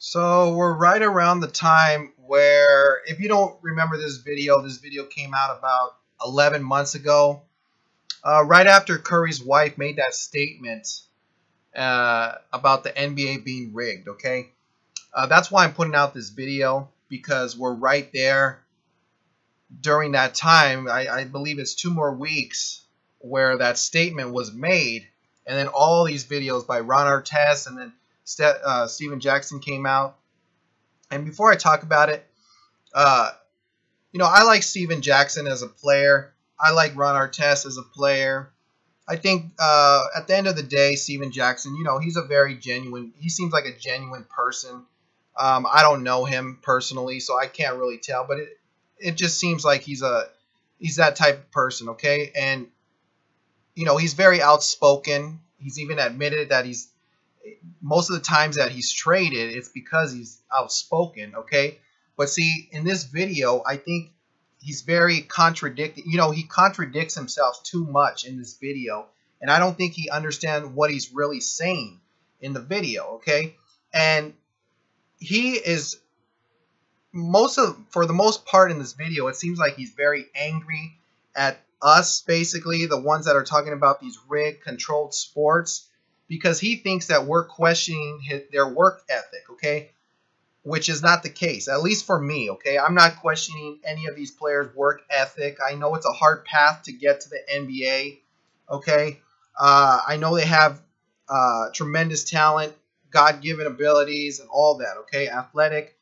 So we're right around the time where, if you don't remember this video came out about 11 months ago, right after Curry's wife made that statement about the NBA being rigged, okay? That's why I'm putting out this video, because we're right there during that time. I believe it's 2 more weeks where that statement was made, and then all these videos by Ron Artest and then Steven Jackson came out. And before I talk about it, uh, I like Steven Jackson as a player. I like Ron Artest as a player. I think at the end of the day, Steven Jackson, he's a very genuine. He seems like a genuine person. I don't know him personally, so I can't really tell. But it just seems like he's that type of person, okay? And he's very outspoken. He's even admitted that most of the times that he's traded, it's because he's outspoken, okay? But see, in this video, I think he's very contradicting. He contradicts himself too much in this video, and I don't think he understands what he's really saying in the video, okay? And he is for the most part in this video, it seems like he's very angry at us, basically, the ones that are talking about these rigged, controlled sports, because he thinks that we're questioning their work ethic, okay? Which is not the case, at least for me, okay? I'm not questioning any of these players' work ethic. I know it's a hard path to get to the NBA, okay? I know they have tremendous talent, God-given abilities, and all that, okay? Athletic,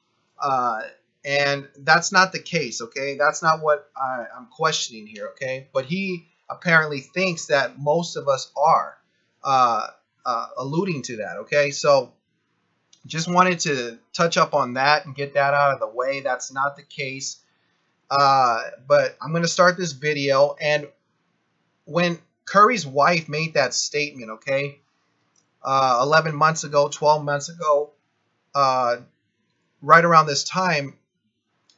and that's not the case, okay? That's not what I'm questioning here, okay? But he apparently thinks that most of us are alluding to that, okay? So just wanted to touch up on that and get that out of the way. That's not the case. But I'm going to start this video. And when Curry's wife made that statement, okay, 11 months ago, 12 months ago, right around this time,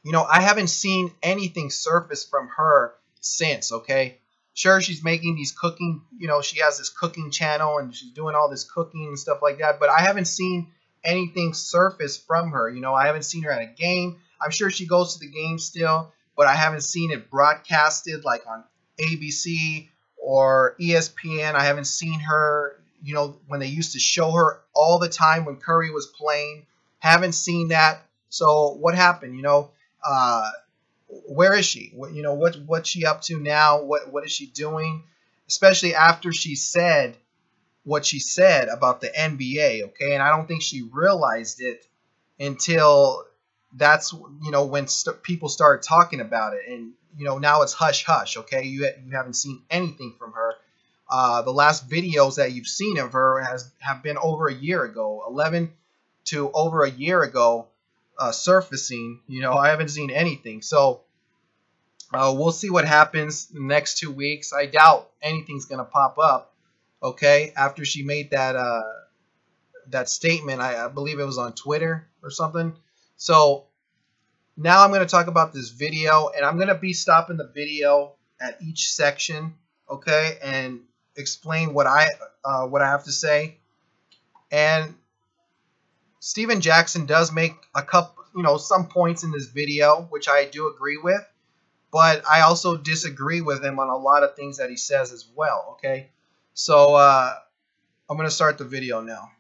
I haven't seen anything surface from her since, okay? Sure, she's making these cooking, she has this cooking channel and she's doing all this cooking and stuff like that, but I haven't seen anything surface from her. I haven't seen her at a game. I'm sure she goes to the game still, but I haven't seen it broadcasted like on ABC or ESPN. I haven't seen her, when they used to show her all the time when Curry was playing. Haven't seen that. So what happened? Where is she? What's she up to now? What is she doing? Especially after she said what she said about the NBA, okay? And I don't think she realized it until that's, when people started talking about it. And, now it's hush-hush, okay? You haven't seen anything from her. The last videos that you've seen of her have been over a year ago, 11 to over a year ago, surfacing. I haven't seen anything. So we'll see what happens in the next 2 weeks. I doubt anything's going to pop up, okay, after she made that statement. I believe it was on Twitter or something. So now I'm going to talk about this video, and I'm going to be stopping the video at each section, okay, and explain what I have to say. And Steven Jackson does make a couple, some points in this video which I do agree with, but I also disagree with him on a lot of things that he says as well, okay? So I'm going to start the video now.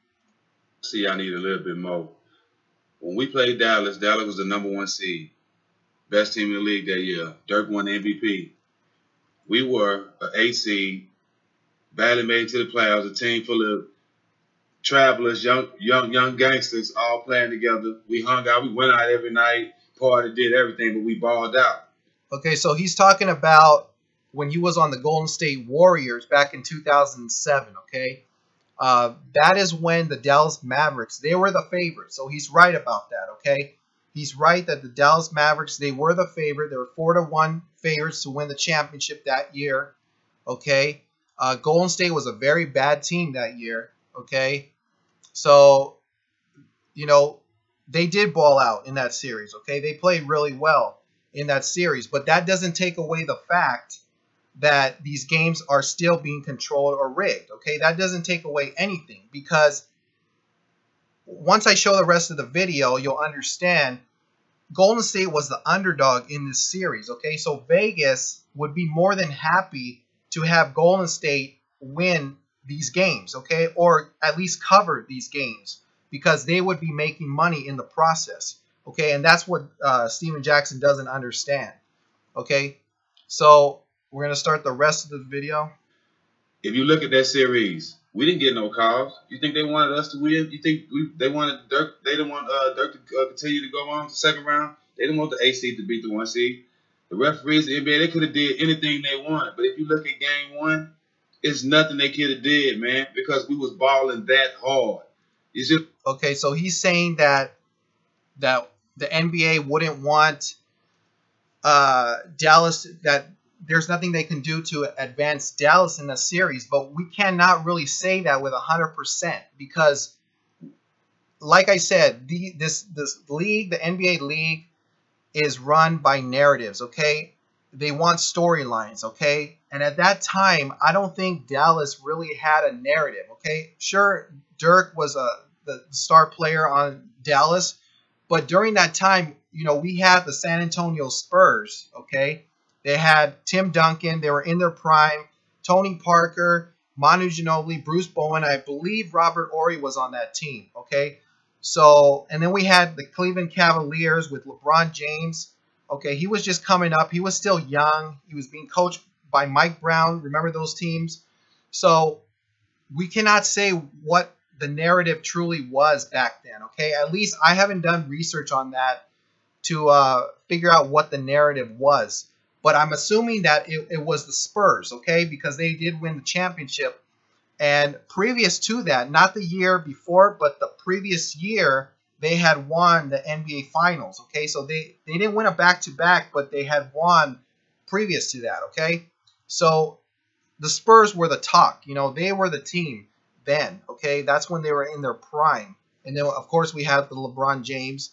See, I need a little bit more. When we played Dallas, Dallas was the #1 seed. Best team in the league that year. Dirk won the MVP. We were an 8 seed, badly made to the playoffs, a team full of travelers, young gangsters all playing together. We hung out, we went out every night, party, did everything, but we balled out. Okay, so he's talking about when he was on the Golden State Warriors back in 2007, okay? That is when the Dallas Mavericks, they were the favorite. So he's right about that, okay? He's right that the Dallas Mavericks, they were the favorite. They were 4-1 favorites to win the championship that year, okay? Golden State was a very bad team that year, okay? So, they did ball out in that series, okay? They played really well in that series, but that doesn't take away the fact that these games are still being controlled or rigged, okay? That doesn't take away anything, because once I show the rest of the video, you'll understand Golden State was the underdog in this series. Okay, so Vegas would be more than happy to have Golden State win these games, okay, or at least cover these games because they would be making money in the process, okay, and that's what Steven Jackson doesn't understand, okay. So we're gonna start the rest of the video. If you look at that series, we didn't get no calls. You think they wanted us to win? You think they wanted Dirk? They didn't want Dirk to continue to go on to the second round. They didn't want the 8 seed to beat the 1 seed. The referees, the NBA, they could have did anything they wanted. But if you look at game one, it's nothing they could have did, man, because we was balling that hard. You see? Okay, so he's saying that the NBA wouldn't want Dallas, that there's nothing they can do to advance Dallas in the series, but we cannot really say that with 100% because, like I said, this league, the NBA league, is run by narratives. Okay, they want storylines. Okay, and at that time, I don't think Dallas really had a narrative. Okay, sure, Dirk was the star player on Dallas, but during that time, we had the San Antonio Spurs. Okay, they had Tim Duncan. They were in their prime. Tony Parker, Manu Ginobili, Bruce Bowen. I believe Robert Horry was on that team. Okay, so, and then we had the Cleveland Cavaliers with LeBron James. Okay, he was just coming up. He was still young. He was being coached by Mike Brown. Remember those teams? So we cannot say what the narrative truly was back then. Okay, at least I haven't done research on that to figure out what the narrative was. But I'm assuming that it was the Spurs, okay, because they did win the championship. And previous to that, not the year before, but the previous year, they had won the NBA Finals, okay? So they didn't win a back-to-back, but they had won previous to that, okay? So the Spurs were the talk. They were the team then, okay? That's when they were in their prime. And then, of course, we have the LeBron James,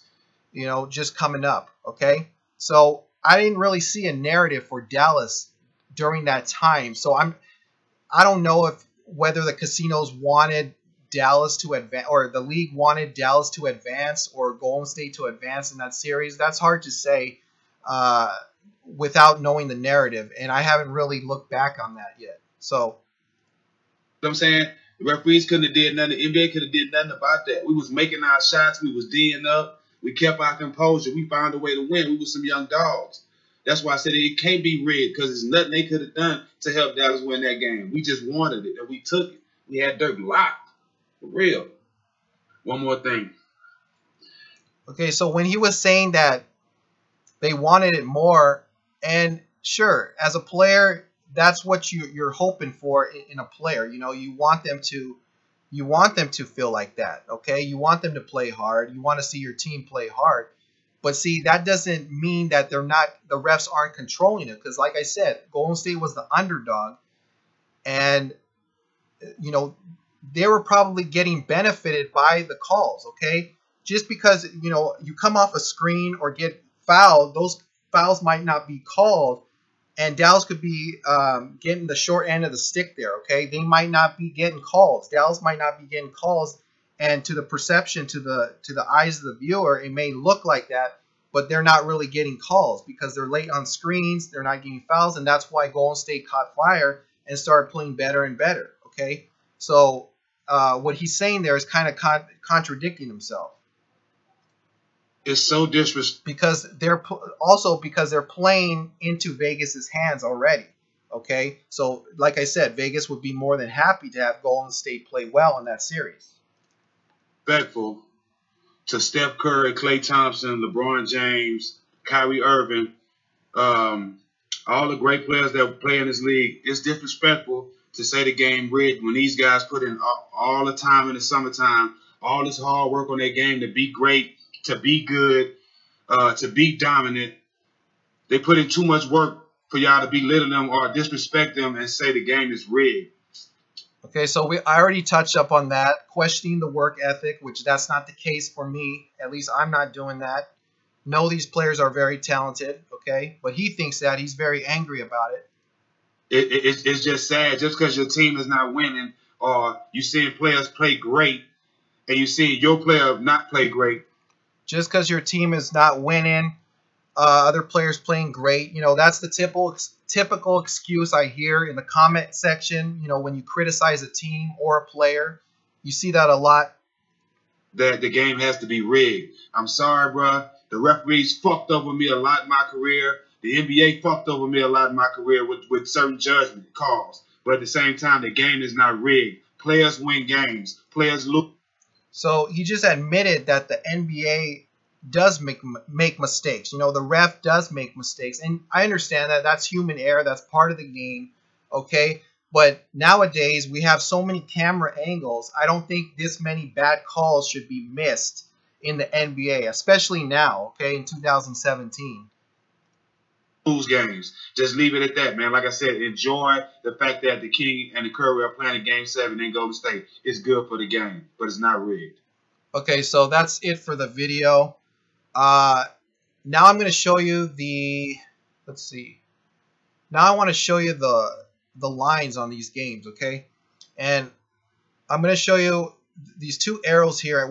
just coming up, okay? So I didn't really see a narrative for Dallas during that time. So I don't know whether the casinos wanted Dallas to advance, or the league wanted Dallas to advance, or Golden State to advance in that series. That's hard to say without knowing the narrative, and I haven't really looked back on that yet. So, I'm saying the referees couldn't have did nothing. The NBA could have did nothing about that. We was making our shots. We was D'ing up. We kept our composure. We found a way to win. We was some young dogs. That's why I said it can't be rigged, because there's nothing they could have done to help Dallas win that game. We just wanted it, and we took it. We had Dirk locked. For real. One more thing. Okay, so when he was saying that they wanted it more, and sure, as a player, that's what you're hoping for in a player. You want them to feel like that, okay? You want them to play hard. You want to see your team play hard. But see, that doesn't mean that the refs aren't controlling it, because like I said, Golden State was the underdog, and they were probably getting benefited by the calls, okay? Just because you come off a screen or get fouled, those fouls might not be called, and Dallas could be getting the short end of the stick there, okay? They might not be getting calls. Dallas might not be getting calls. And to the perception, to the eyes of the viewer, it may look like that, but they're not really getting calls because they're late on screens, they're not getting fouls, and that's why Golden State caught fire and started playing better and better, okay? So what he's saying there is kind of contradicting himself. It's so disrespectful. Because they're playing into Vegas's hands already, okay? So like I said, Vegas would be more than happy to have Golden State play well in that series. Respectful to Steph Curry, Klay Thompson, LeBron James, Kyrie Irving, all the great players that play in this league. It's disrespectful to say the game rigged when these guys put in all the time in the summertime, all this hard work on their game to be great, to be good, to be dominant. They put in too much work for y'all to belittle them or disrespect them and say the game is rigged. Okay, so I already touched up on that, questioning the work ethic, which that's not the case for me. At least I'm not doing that. No, these players are very talented, okay? But he thinks that. He's very angry about it. It's just sad. Just because your team is not winning or you seeing players play great and you see your player not play great. Just because your team is not winning, other players playing great, that's the typical excuse I hear in the comment section. When you criticize a team or a player, you see that a lot. That the game has to be rigged. I'm sorry, bro. The referees fucked over me a lot in my career. The NBA fucked over me a lot in my career with certain judgment calls. But at the same time, the game is not rigged. Players win games. Players lose. So he just admitted that the NBA does make mistakes. The ref does make mistakes. And I understand that. That's human error. That's part of the game. Okay? But nowadays, we have so many camera angles. I don't think this many bad calls should be missed in the NBA, especially now, okay, in 2017. Lose games. Just leave it at that, man. Like I said, enjoy the fact that the King and the Curry are playing Game 7 in Golden State. It's good for the game, but it's not rigged. Okay, so that's it for the video. Now I'm going to show you the, let's see. Now I want to show you the lines on these games, okay? And I'm going to show you these two arrows here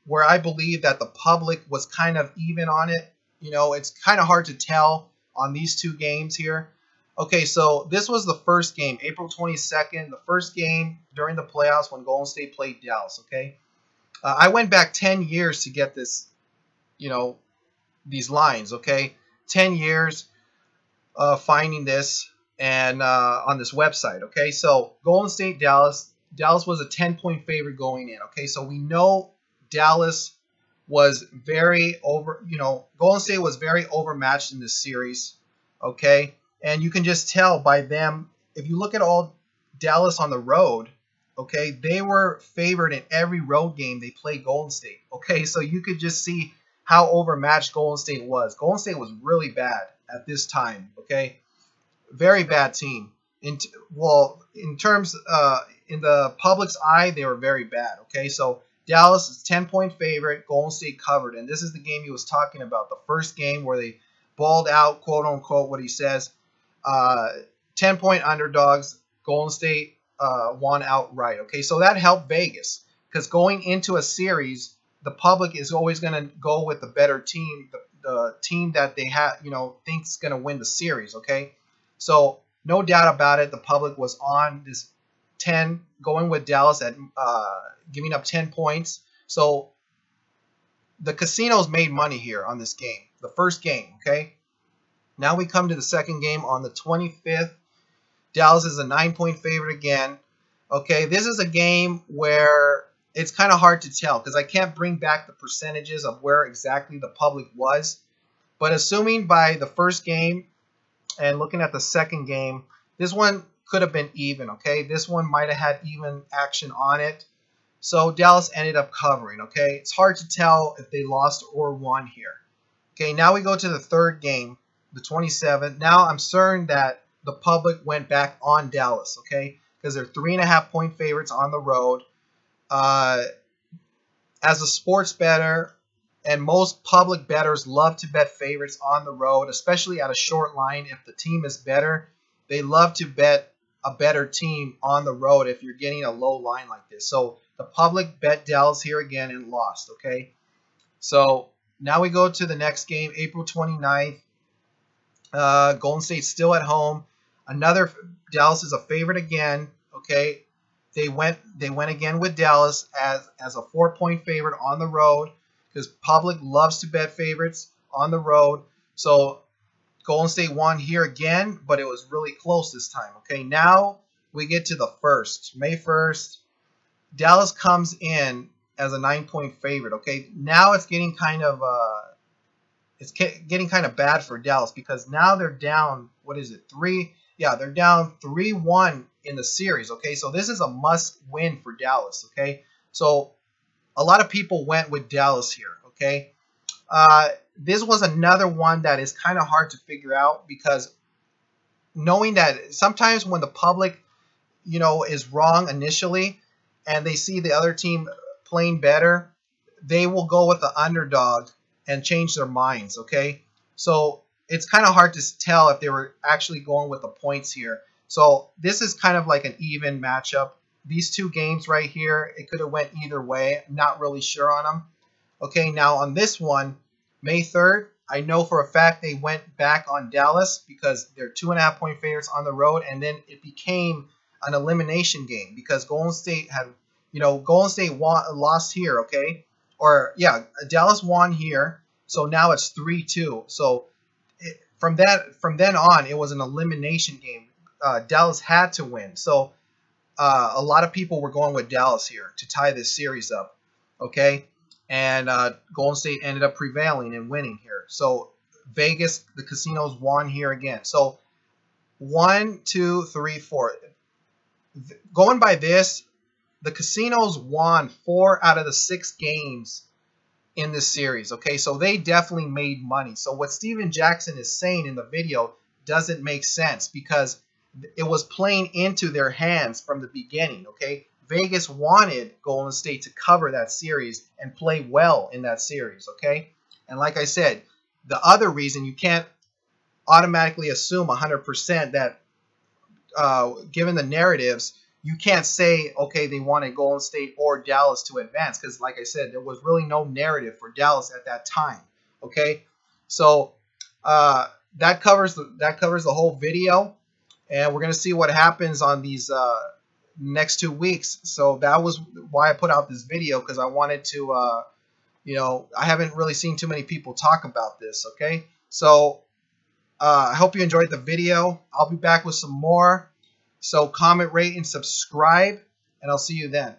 where I believe that the public was kind of even on it. It's kind of hard to tell on these two games here. Okay, so this was the first game, April 22nd, the first game during the playoffs when Golden State played Dallas, okay? I went back 10 years to get this, these lines, okay? 10 years finding this and on this website, okay? So Golden State, Dallas was a 10-point favorite going in, okay? So we know Dallas was very Golden State was very overmatched in this series, okay? And you can just tell by them, if you look at all Dallas on the road, okay, they were favored in every road game they played Golden State, okay? So you could just see how overmatched Golden State was. Golden State was really bad at this time, okay? Very bad team. In terms, in the public's eye, they were very bad, okay? So Dallas is 10-point favorite. Golden State covered. And this is the game he was talking about. The first game where they balled out, quote unquote, what he says. 10-point underdogs. Golden State won outright. Okay, so that helped Vegas. Because going into a series, the public is always going to go with the better team. The team that they have, thinks going to win the series. Okay, so no doubt about it. The public was on this 10, going with Dallas at giving up 10 points. So the casinos made money here on this game, the first game, okay? Now we come to the second game on the 25th. Dallas is a 9-point favorite again. Okay, this is a game where it's kind of hard to tell because I can't bring back the percentages of where exactly the public was. But assuming by the first game and looking at the second game, this one could have been even, okay? This one might have had even action on it. So Dallas ended up covering, okay? It's hard to tell if they lost or won here. Okay, now we go to the third game, the 27th. Now I'm certain that the public went back on Dallas, okay? Because they're 3.5-point favorites on the road. As a sports bettor, and most public bettors love to bet favorites on the road, especially at a short line. If the team is better, they love to bet a better team on the road if you're getting a low line like this. So the public bet Dallas here again and lost, okay? So now we go to the next game, April 29th. Golden State still at home. Dallas is a favorite again, okay? They went again with Dallas as a 4-point favorite on the road because public loves to bet favorites on the road. So Golden State won here again, but it was really close this time. Okay, now we get to the first, May 1st. Dallas comes in as a 9-point favorite. Okay, now it's getting kind of bad for Dallas because now they're down. What is it? 3? Yeah, they're down 3-1 in the series. Okay, so this is a must-win for Dallas. Okay, so a lot of people went with Dallas here. Okay. This was another one that is kind of hard to figure out because knowing that sometimes when the public, is wrong initially and they see the other team playing better, they will go with the underdog and change their minds, okay? So it's kind of hard to tell if they were actually going with the points here. So this is kind of like an even matchup. these two games right here, it could have went either way. I'm not really sure on them. Okay, now on this one, May 3rd, I know for a fact they went back on Dallas because they're 2.5-point favorites on the road, and then it became an elimination game because Golden State had, Golden State lost here, okay? Or, yeah, Dallas won here, so now it's 3-2. So from then on, it was an elimination game. Dallas had to win. So a lot of people were going with Dallas here to tie this series up, okay? And Golden State ended up prevailing and winning here. So Vegas, the casinos won here again. So 1, 2, 3, 4. Going by this, the casinos won 4 out of the 6 games in this series. Okay, so they definitely made money. So what Steven Jackson is saying in the video doesn't make sense because it was playing into their hands from the beginning. Okay, Vegas wanted Golden State to cover that series and play well in that series. Okay, and like I said, the other reason you can't automatically assume 100% that given the narratives, you can't say, okay, they wanted Golden State or Dallas to advance because, like I said, there was really no narrative for Dallas at that time. Okay, so that covers the whole video, and we're gonna see what happens on these next 2 weeks. So that was why I put out this video, because I wanted to, I haven't really seen too many people talk about this. Okay, so I hope you enjoyed the video. I'll be back with some more. So comment, rate, and subscribe, and I'll see you then.